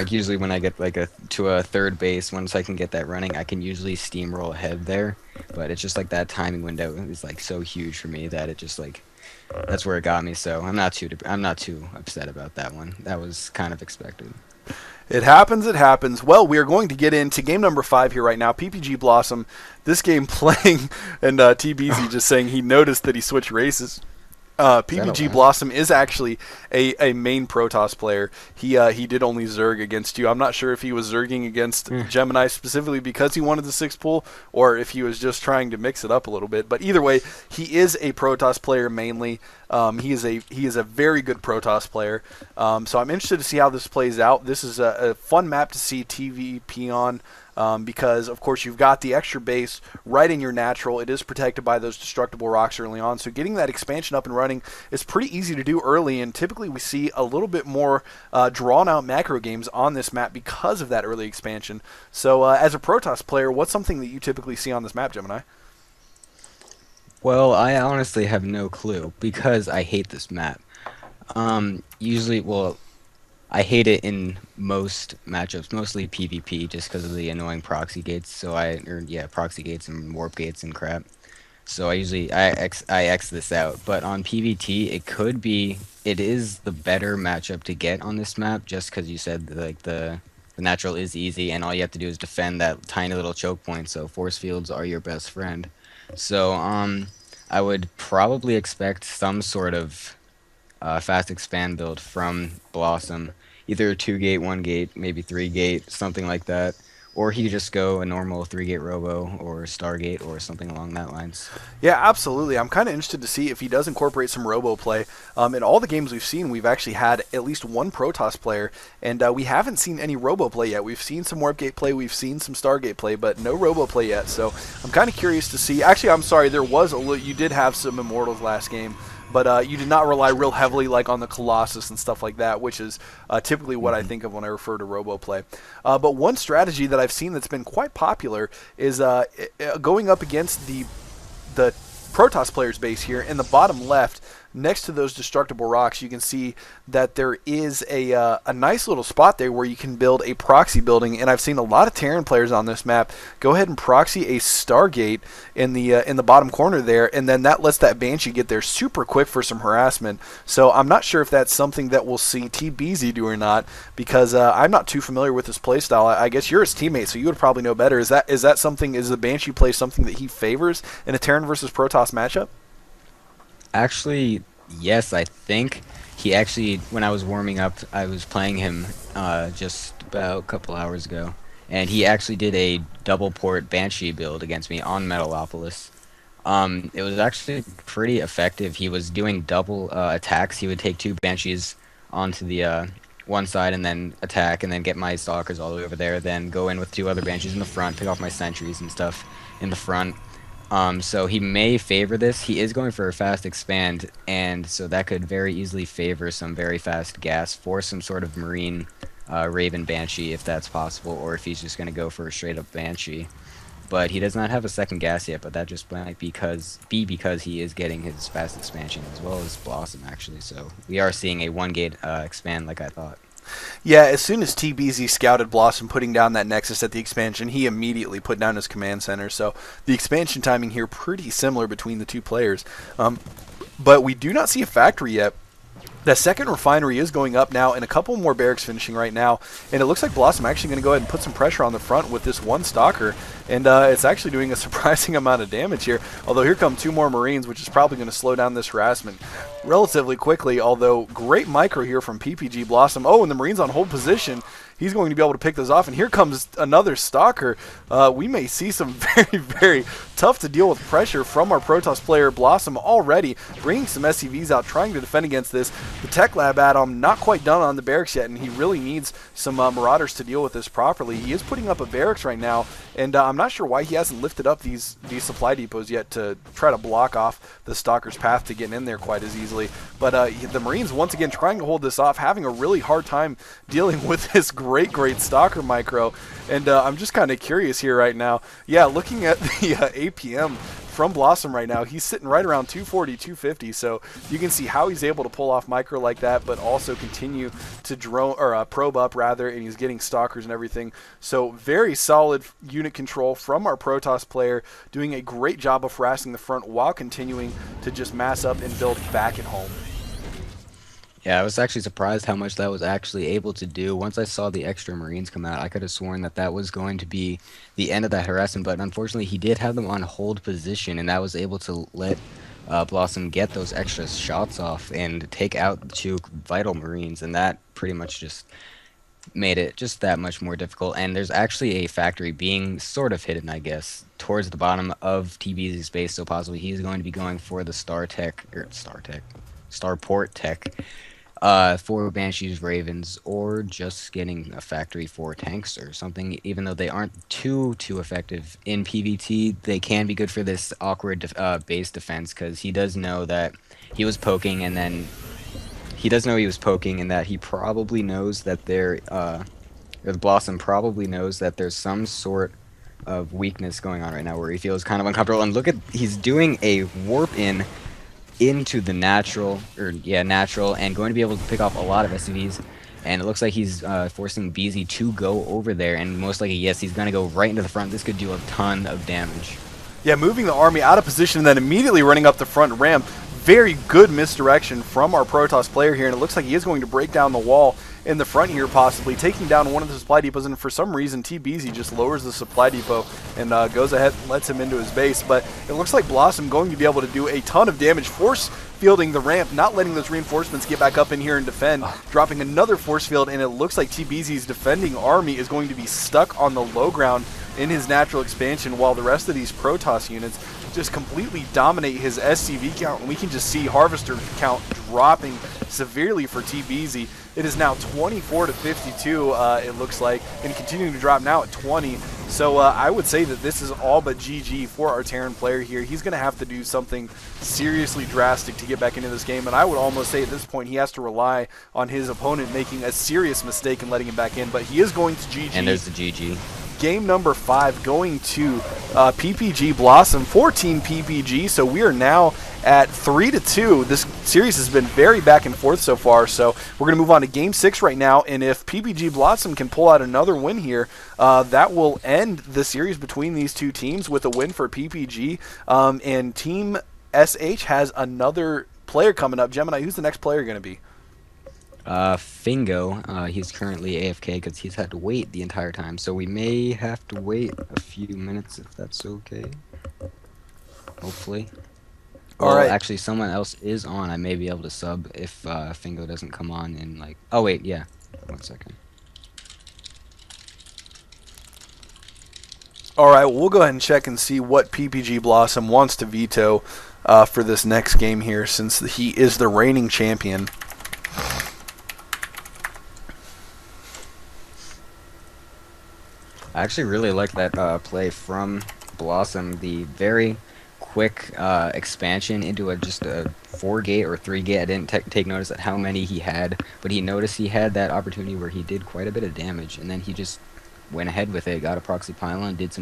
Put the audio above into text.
Like usually when I get like to a third base, once I can get that running, I can usually steamroll ahead there. But it's just like that timing window is like so huge for me that it just like that's where it got me. So I'm not too upset about that one. That was kind of expected. It happens, it happens. Well, we are going to get into game number 5 here right now, PPG Blossom. This game playing, and Tbeezy just saying he noticed that he switched races. Is that PPG allowed? Blossom is actually a main Protoss player. He did only Zerg against you. I'm not sure if he was Zerging against Hmm. Gemini specifically because he wanted the 6 pool, or if he was just trying to mix it up a little bit. But either way, he is a Protoss player mainly. He is a very good Protoss player. So I'm interested to see how this plays out. This is a fun map to see TVP on. Because, of course, you've got the extra base right in your natural. It is protected by those destructible rocks early on. So getting that expansion up and running is pretty easy to do early, and typically we see a little bit more drawn-out macro games on this map because of that early expansion. So as a Protoss player, what's something that you typically see on this map, Gemini? Well, I honestly have no clue because I hate this map. Usually, well, I hate it in most matchups, mostly PvP, just because of the annoying proxy gates. Or yeah, proxy gates and warp gates and crap. So I X this out. But on PvT, it is the better matchup to get on this map, just because you said like the natural is easy, and all you have to do is defend that tiny little choke point. So force fields are your best friend. So I would probably expect some sort of fast expand build from Blossom, either a 2 gate, 1 gate, maybe 3 gate, something like that, or he could just go a normal 3 gate Robo or Stargate or something along that lines. Yeah, absolutely. I'm kind of interested to see if he does incorporate some robo play. In all the games we've seen, we've actually had at least one Protoss player, and we haven't seen any robo play yet. We've seen some warp gate play, we've seen some Stargate play, but no robo play yet. So I'm kind of curious to see. Actually, I'm sorry, you did have some Immortals last game. But you did not rely real heavily like on the Colossus and stuff like that, which is typically what I Hmm. think of when I refer to RoboPlay. But one strategy that I've seen that's been quite popular is going up against the Protoss player's base here in the bottom left. Next to those destructible rocks, you can see that there is a nice little spot there where you can build a proxy building. And I've seen a lot of Terran players on this map go ahead and proxy a Stargate in the bottom corner there, and then that lets that Banshee get there super quick for some harassment. So I'm not sure if that's something that we'll see Tbeezy do or not, because I'm not too familiar with his playstyle. I guess you're his teammate, so you would probably know better. Is the Banshee play something that he favors in a Terran versus Protoss matchup? Actually, yes, I think he actually, when I was warming up, I was playing him just about a couple hours ago, and he actually did a double port Banshee build against me on Metalopolis. It was actually pretty effective. He was doing double attacks. He would take 2 Banshees onto the one side and then attack, and then get my stalkers all the way over there, then go in with 2 other Banshees in the front, pick off my sentries and stuff in the front. So he may favor this. He is going for a fast expand, and so that could very easily favor some very fast gas for some sort of Marine Raven Banshee, if that's possible, or if he's just going to go for a straight up Banshee. But he does not have a second gas yet, but that just might because he is getting his fast expansion as well as Blossom, actually. So we are seeing a 1 gate expand like I thought. Yeah, as soon as Tbeezy scouted Blossom putting down that Nexus at the expansion, he immediately put down his command center. So the expansion timing here pretty similar between the two players. But we do not see a factory yet. The second refinery is going up now, and a couple more barracks finishing right now. And it looks like Blossom actually going to go ahead and put some pressure on the front with this one stalker. And it's actually doing a surprising amount of damage here. Although here come 2 more Marines, which is probably going to slow down this harassment relatively quickly. Although great micro here from PPG Blossom. Oh, and the Marines on hold position. He's going to be able to pick those off. And here comes another stalker. We may see some very, very tough to deal with pressure from our Protoss player Blossom already, bringing some SCVs out, trying to defend against this. The Tech Lab add-on not quite done on the barracks yet, and he really needs some Marauders to deal with this properly. He is putting up a barracks right now, and I'm not sure why he hasn't lifted up these supply depots yet to try to block off the Stalker's path to getting in there quite as easily. But the Marines, once again, trying to hold this off, having a really hard time dealing with this great Stalker micro. And I'm just kind of curious here right now. Yeah, looking at the APM from Blossom right now. He's sitting right around 240, 250. So you can see how he's able to pull off micro like that, but also continue to drone or probe up rather, and he's getting stalkers and everything. So very solid unit control from our Protoss player, doing a great job of harassing the front while continuing to just mass up and build back at home. Yeah, I was actually surprised how much that was actually able to do. Once I saw the extra Marines come out, I could have sworn that that was going to be the end of that harassment, but unfortunately he did have them on hold position, and that was able to let Blossom get those extra shots off and take out the two vital Marines, and that pretty much just made it just that much more difficult. And there's actually a factory being sort of hidden, I guess, towards the bottom of Tbeezy's base, so possibly he's going to be going for the Starport Tech for Banshees, Ravens, or just getting a factory for tanks or something. Even though they aren't too effective in PvT, they can be good for this awkward base defense, because he does know that he was poking, and then he does know he was poking, and that he probably knows that or the Blossom probably knows that there's some sort of weakness going on right now where he feels kind of uncomfortable. And look at, he's doing a warp in into the natural, and going to be able to pick off a lot of SCVs. And it looks like he's forcing Beezy to go over there, and most likely, yes, he's going to go right into the front. This could do a ton of damage. Yeah, moving the army out of position and then immediately running up the front ramp. Very good misdirection from our Protoss player here, and it looks like he is going to break down the wall in the front here, possibly taking down one of the supply depots, and for some reason Tbeezy just lowers the supply depot and goes ahead and lets him into his base. But it looks like Blossom going to be able to do a ton of damage, force fielding the ramp, not letting those reinforcements get back up in here and defend, dropping another force field, and it looks like Tbeezy's defending army is going to be stuck on the low ground in his natural expansion, while the rest of these Protoss units just completely dominate his SCV count, and we can just see Harvester count dropping severely for Tbeezy. It is now 24 to 52, it looks like, and continuing to drop now at 20. So I would say that this is all but GG for our Terran player here. He's going to have to do something seriously drastic to get back into this game, and I would almost say at this point he has to rely on his opponent making a serious mistake and letting him back in, but he is going to GG. And there's the GG. Game number 5 going to ppgBlossom for Team PPG. So we are now at 3-2. This series has been very back and forth so far. So we're going to move on to Game 6 right now. And if PPgBlossom can pull out another win here, that will end the series between these two teams with a win for PPG. And Team SH has another player coming up. Gemini, who's the next player going to be? Fingo, he's currently AFK because he's had to wait the entire time, so we may have to wait a few minutes if that's okay. Hopefully. Well, Alright. actually, someone else is on. I may be able to sub if Fingo doesn't come on in like... Oh, wait, yeah. 1 second. Alright, well, we'll go ahead and check and see what ppgBlossom wants to veto for this next game here, since he is the reigning champion. I actually really like that play from Blossom, the very quick expansion into just a 4-gate or 3-gate. I didn't take notice at how many he had, but he noticed he had that opportunity where he did quite a bit of damage, and then he just went ahead with it, got a proxy pylon, did some